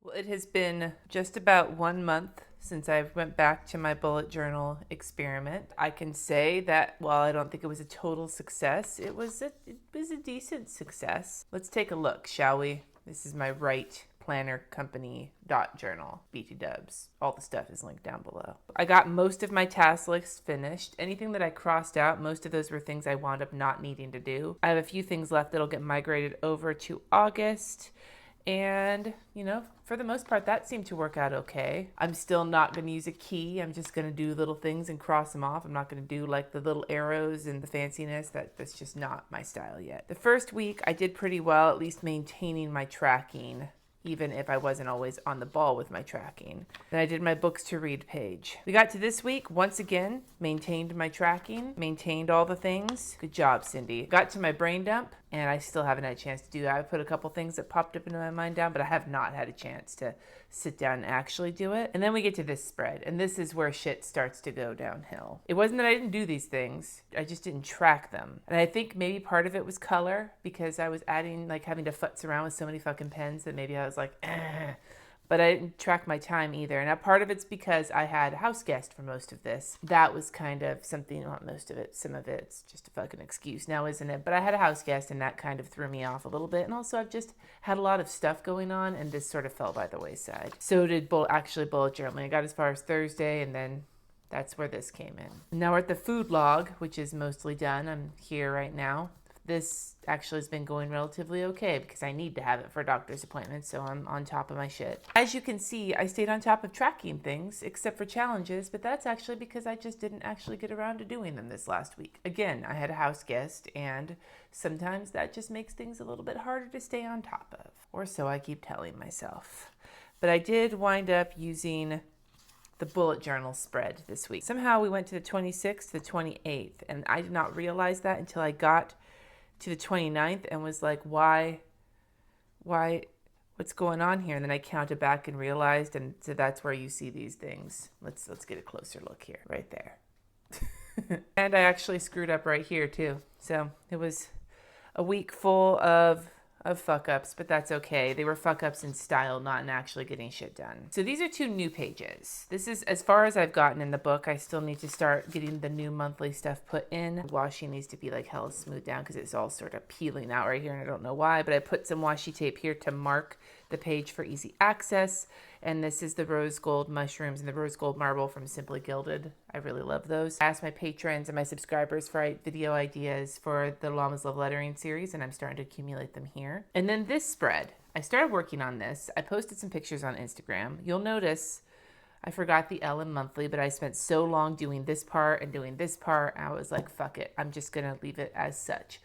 Well, it has been just about 1 month since I went back to my bullet journal experiment. I can say that while I don't think it was a total success, it was a decent success. Let's take a look, shall we? This is my Right Planner Company .journal, BT dubs. All the stuff is linked down below. I got most of my task lists finished. Anything that I crossed out, most of those were things I wound up not needing to do. I have a few things left that'll get migrated over to August. And, for the most part, that seemed to work out okay. I'm still not going to use a key. I'm just going to do little things and cross them off. I'm not going to do like the little arrows and the fanciness. That's just not my style yet. The first week, I did pretty well, at least maintaining my tracking, even if I wasn't always on the ball with my tracking. Then I did my books to read page. We got to this week, once again, maintained my tracking, maintained all the things. Good job, Cindy. Got to my brain dump, and I still haven't had a chance to do that. I put a couple things that popped up into my mind down, but I have not had a chance to sit down and actually do it. And then we get to this spread, and this is where shit starts to go downhill. It wasn't that I didn't do these things, I just didn't track them. And I think maybe part of it was color, because I was having to futz around with so many fucking pens that maybe I was like, eh. But I didn't track my time either. And part of it's because I had a house guest for most of this. That was kind of something, not most of it, some of it's just a fucking excuse now, isn't it? But I had a house guest, and that kind of threw me off a little bit. And also I've just had a lot of stuff going on, and this sort of fell by the wayside. So did bullet journaling. I got as far as Thursday, and then that's where this came in. Now we're at the food log, which is mostly done. I'm here right now. This actually has been going relatively okay because I need to have it for a doctor's appointment, so I'm on top of my shit. As you can see, I stayed on top of tracking things, except for challenges, but that's actually because I just didn't actually get around to doing them this last week. Again, I had a house guest, and sometimes that just makes things a little bit harder to stay on top of, or so I keep telling myself. But I did wind up using the bullet journal spread this week. Somehow we went to the 26th to the 28th, and I did not realize that until I got to the 29th and was like, why, what's going on here? And then I counted back and realized, and so that's where you see these things. Let's get a closer look here, right there. And I actually screwed up right here too. So it was a week full of fuck ups, but that's okay. They were fuck ups in style, not in actually getting shit done. So these are 2 new pages. This is as far as I've gotten in the book. I still need to start getting the new monthly stuff put in. Washi needs to be like hella smoothed down because it's all sort of peeling out right here, and I don't know why, but I put some washi tape here to mark the page for easy access. And this is the rose gold mushrooms and the rose gold marble from Simply Gilded. I really love those. I asked my patrons and my subscribers for video ideas for the Llama's Love Lettering series, and I'm starting to accumulate them here. And then this spread, I started working on this. I posted some pictures on Instagram. You'll notice I forgot the L in monthly, but I spent so long doing this part and doing this part, I was like, fuck it. I'm just gonna leave it as such.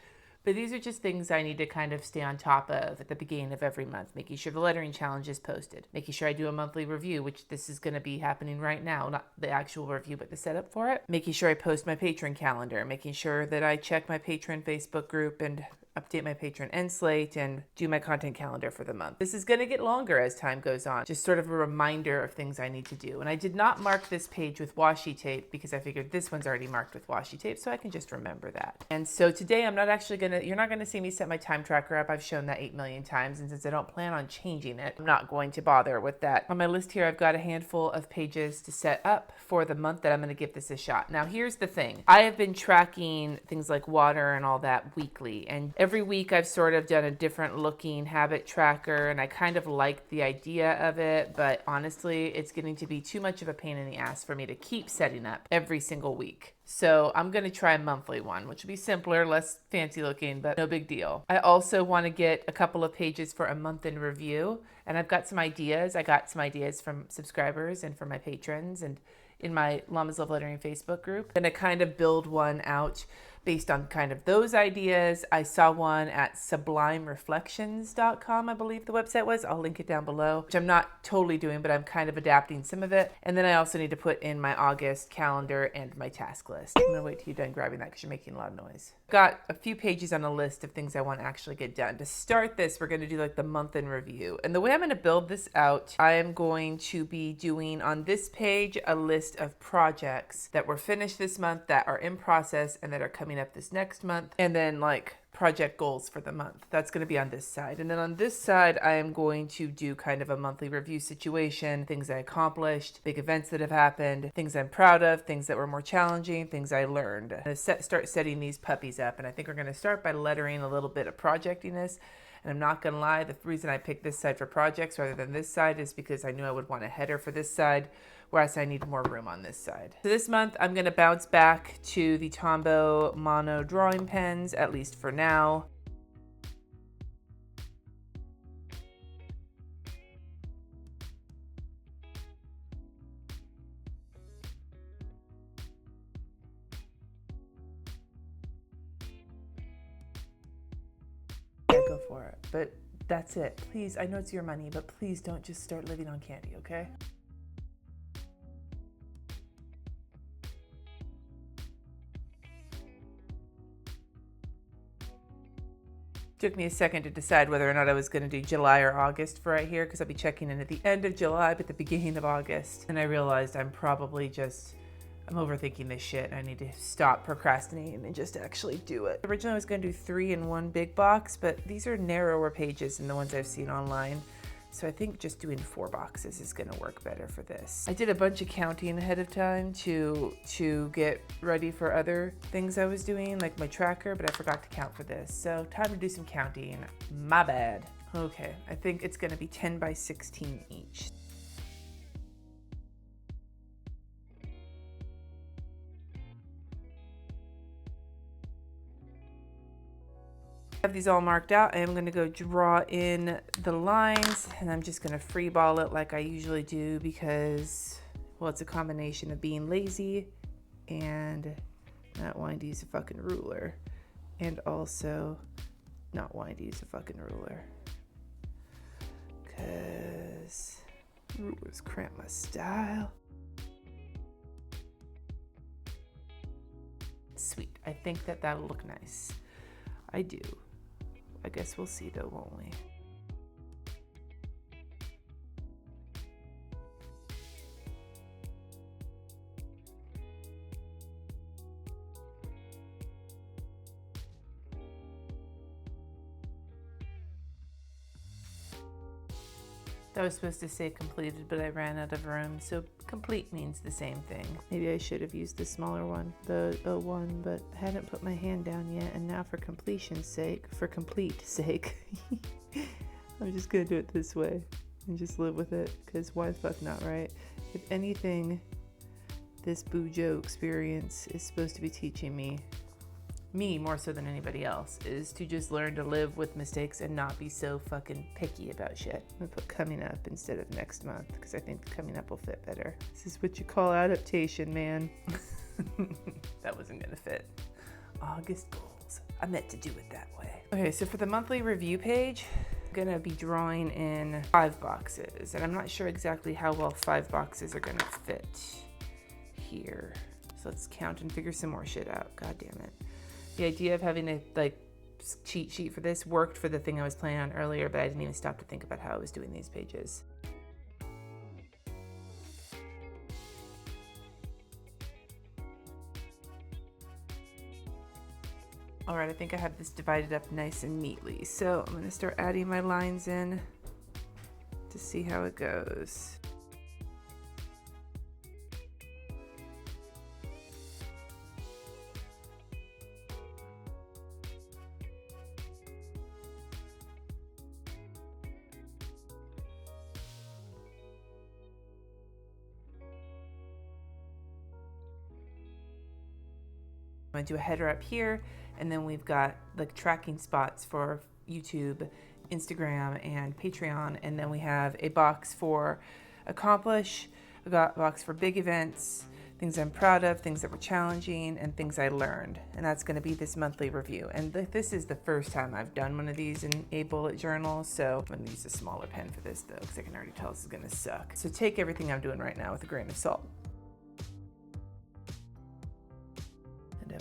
But these are just things I need to kind of stay on top of at the beginning of every month, making sure the lettering challenge is posted, making sure I do a monthly review, which this is going to be happening right now, not the actual review, but the setup for it, making sure I post my patron calendar, making sure that I check my patron Facebook group and update my patron end slate and do my content calendar for the month. This is going to get longer as time goes on, just sort of a reminder of things I need to do. And I did not mark this page with washi tape because I figured this one's already marked with washi tape, so I can just remember that. And so today I'm not actually you're not going to see me set my time tracker up. I've shown that 8 million times, and since I don't plan on changing it, I'm not going to bother with that. On my list here, I've got a handful of pages to set up for the month that I'm going to give this a shot. Now, here's the thing. I have been tracking things like water and all that weekly, and every week I've sort of done a different looking habit tracker, and I kind of like the idea of it, but honestly, it's getting to be too much of a pain in the ass for me to keep setting up every single week. So I'm going to try a monthly one, which will be simpler, less fancy looking, but no big deal. I also want to get a couple of pages for a month in review, and I've got some ideas. I got some ideas from subscribers and from my patrons and in my Llama's Love Lettering Facebook group. I'm going to kind of build one out based on kind of those ideas. I saw one at sublimereflections.com, I believe the website was. I'll link it down below, which I'm not totally doing, but I'm kind of adapting some of it. And then I also need to put in my August calendar and my task list. I'm gonna wait till you're done grabbing that because you're making a lot of noise. Got a few pages on a list of things I want to actually get done. To start this, we're going to do like the month in review. And the way I'm going to build this out, I am going to be doing on this page a list of projects that were finished this month, that are in process, and that are coming up this next month. And then like project goals for the month. That's going to be on this side. And then on this side, I am going to do kind of a monthly review situation, things I accomplished, big events that have happened, things I'm proud of, things that were more challenging, things I learned. I'm going to start setting these puppies up. And I think we're going to start by lettering a little bit of projectiness. And I'm not going to lie, the reason I picked this side for projects rather than this side is because I knew I would want a header for this side, whereas I need more room on this side. So this month, I'm going to bounce back to the Tombow mono drawing pens, at least for now. Yeah, go for it. But that's it. Please, I know it's your money, but please don't just start living on candy, okay? Took me a second to decide whether or not I was going to do July or August for right here, because I'll be checking in at the end of July, but the beginning of August. And I realized I'm overthinking this shit, and I need to stop procrastinating and just actually do it. Originally I was going to do 3 in one big box, but these are narrower pages than the ones I've seen online. So I think just doing 4 boxes is gonna work better for this. I did a bunch of counting ahead of time to get ready for other things I was doing, like my tracker, but I forgot to count for this. So time to do some counting, my bad. Okay, I think it's gonna be 10 by 16 each. I have these all marked out. I am going to go draw in the lines, and I'm just going to free ball it like I usually do because, well, it's a combination of being lazy and not wanting to use a fucking ruler, and also not wanting to use a fucking ruler because rulers cramp my style. Sweet. I think that'll look nice. I do. I guess we'll see though, won't we? I was supposed to say completed, but I ran out of room, so complete means the same thing. Maybe I should have used the smaller one, the 01, but I hadn't put my hand down yet, and now for complete's sake, I'm just gonna do it this way and just live with it, because why the fuck not, right? If anything, this Bujo experience is supposed to be teaching me more so than anybody else, is to just learn to live with mistakes and not be so fucking picky about shit. I'm gonna put coming up instead of next month because I think coming up will fit better. This is what you call adaptation, man. That wasn't gonna fit. August goals. I meant to do it that way. Okay, so for the monthly review page, I'm gonna be drawing in 5 boxes, and I'm not sure exactly how well 5 boxes are gonna fit here. So let's count and figure some more shit out. God damn it. The idea of having a cheat sheet for this worked for the thing I was planning on earlier, but I didn't even stop to think about how I was doing these pages. All right, I think I have this divided up nice and neatly. So I'm gonna start adding my lines in to see how it goes. I'm gonna do a header up here, and then we've got like tracking spots for YouTube, Instagram, and Patreon, and then we have a box for accomplish, a box for big events, things I'm proud of, things that were challenging, and things I learned. And that's gonna be this monthly review. And this is the first time I've done one of these in a bullet journal, so I'm gonna use a smaller pen for this though, because I can already tell this is gonna suck. So take everything I'm doing right now with a grain of salt.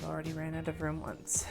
I've already ran out of room once.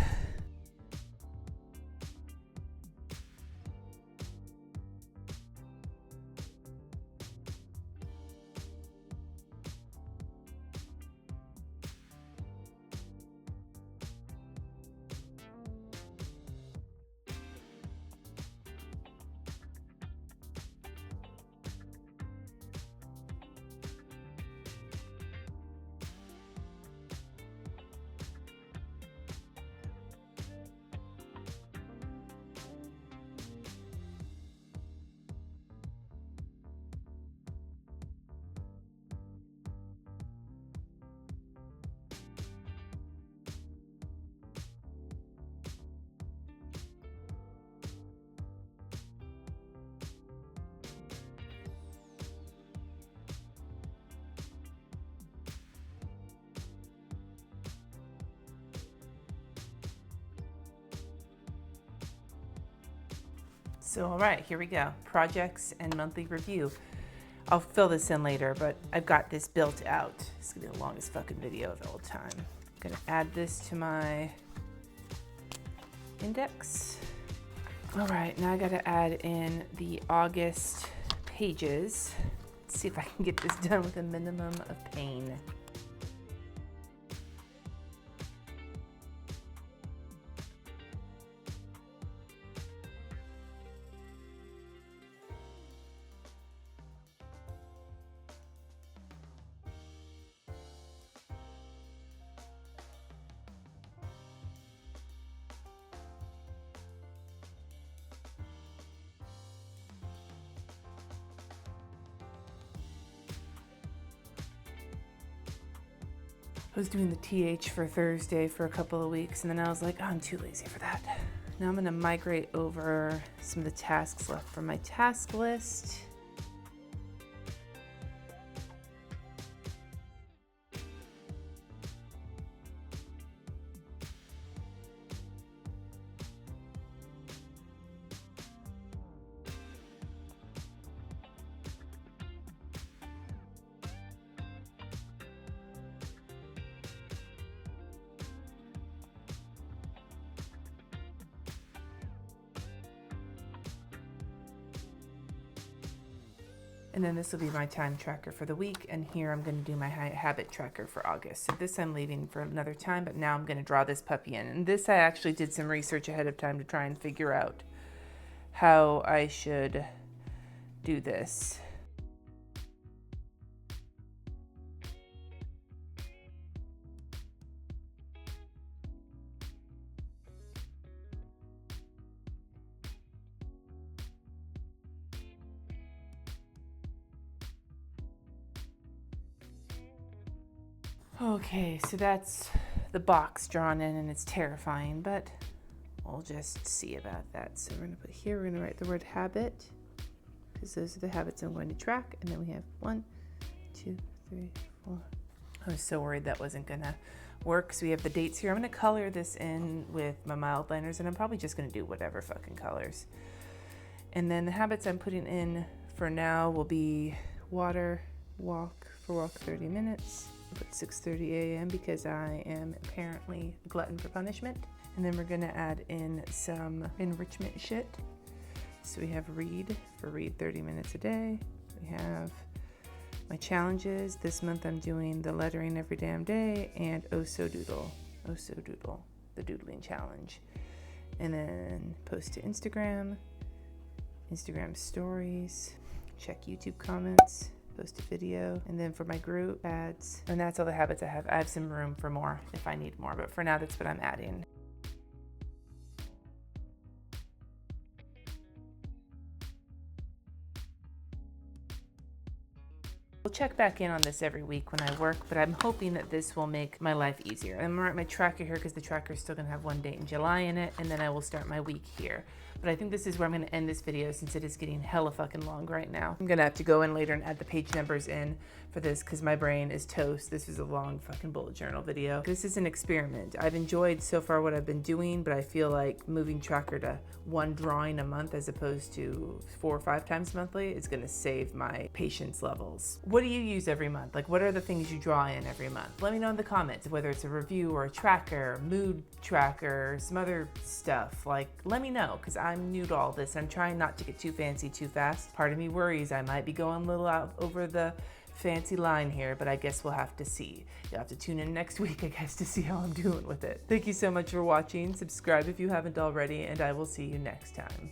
So, all right, here we go. Projects and monthly review. I'll fill this in later, but I've got this built out. It's gonna be the longest fucking video of all time. I'm gonna add this to my index. All right, now I gotta add in the August pages. Let's see if I can get this done with a minimum of pain. I was doing the TH for Thursday for a couple of weeks, and then I was like, oh, I'm too lazy for that. Now I'm gonna migrate over some of the tasks left from my task list. And then this will be my time tracker for the week. And here I'm going to do my habit tracker for August. So this I'm leaving for another time, but now I'm going to draw this puppy in. And this I actually did some research ahead of time to try and figure out how I should do this. Okay, so that's the box drawn in, and it's terrifying, but we'll just see about that. So we're gonna put here, we're gonna write the word habit, because those are the habits I'm going to track. And then we have 1, 2, 3, 4. I was so worried that wasn't gonna work. So we have the dates here. I'm gonna color this in with my mild liners, and I'm probably just gonna do whatever fucking colors. And then the habits I'm putting in for now will be water, walk 30 minutes. Put 6:30 a.m. because I am apparently a glutton for punishment. And then we're gonna add in some enrichment shit. So we have read 30 minutes a day. We have my challenges. This month I'm doing the lettering every damn day and Oh So Doodle, the doodling challenge. And then post to Instagram stories, check YouTube comments, post a video, and then for my group ads. And that's all the habits I have. I have some room for more if I need more, but for now that's what I'm adding. We'll check back in on this every week when I work, but I'm hoping that this will make my life easier. I'm gonna write my tracker here because the tracker is still gonna have one date in July in it, and then I will start my week here. But I think this is where I'm gonna end this video since it is getting hella fucking long right now. I'm gonna have to go in later and add the page numbers in for this because my brain is toast. This is a long fucking bullet journal video. This is an experiment. I've enjoyed so far what I've been doing, but I feel like moving tracker to one drawing a month as opposed to 4 or 5 times monthly is gonna save my patience levels. What do you use every month? Like, what are the things you draw in every month? Let me know in the comments, whether it's a review or a tracker, mood tracker, some other stuff. Like, let me know, because I'm new to all this. I'm trying not to get too fancy too fast. Part of me worries I might be going a little out over the fancy line here, but I guess we'll have to see. You'll have to tune in next week, I guess, to see how I'm doing with it. Thank you so much for watching. Subscribe if you haven't already, and I will see you next time.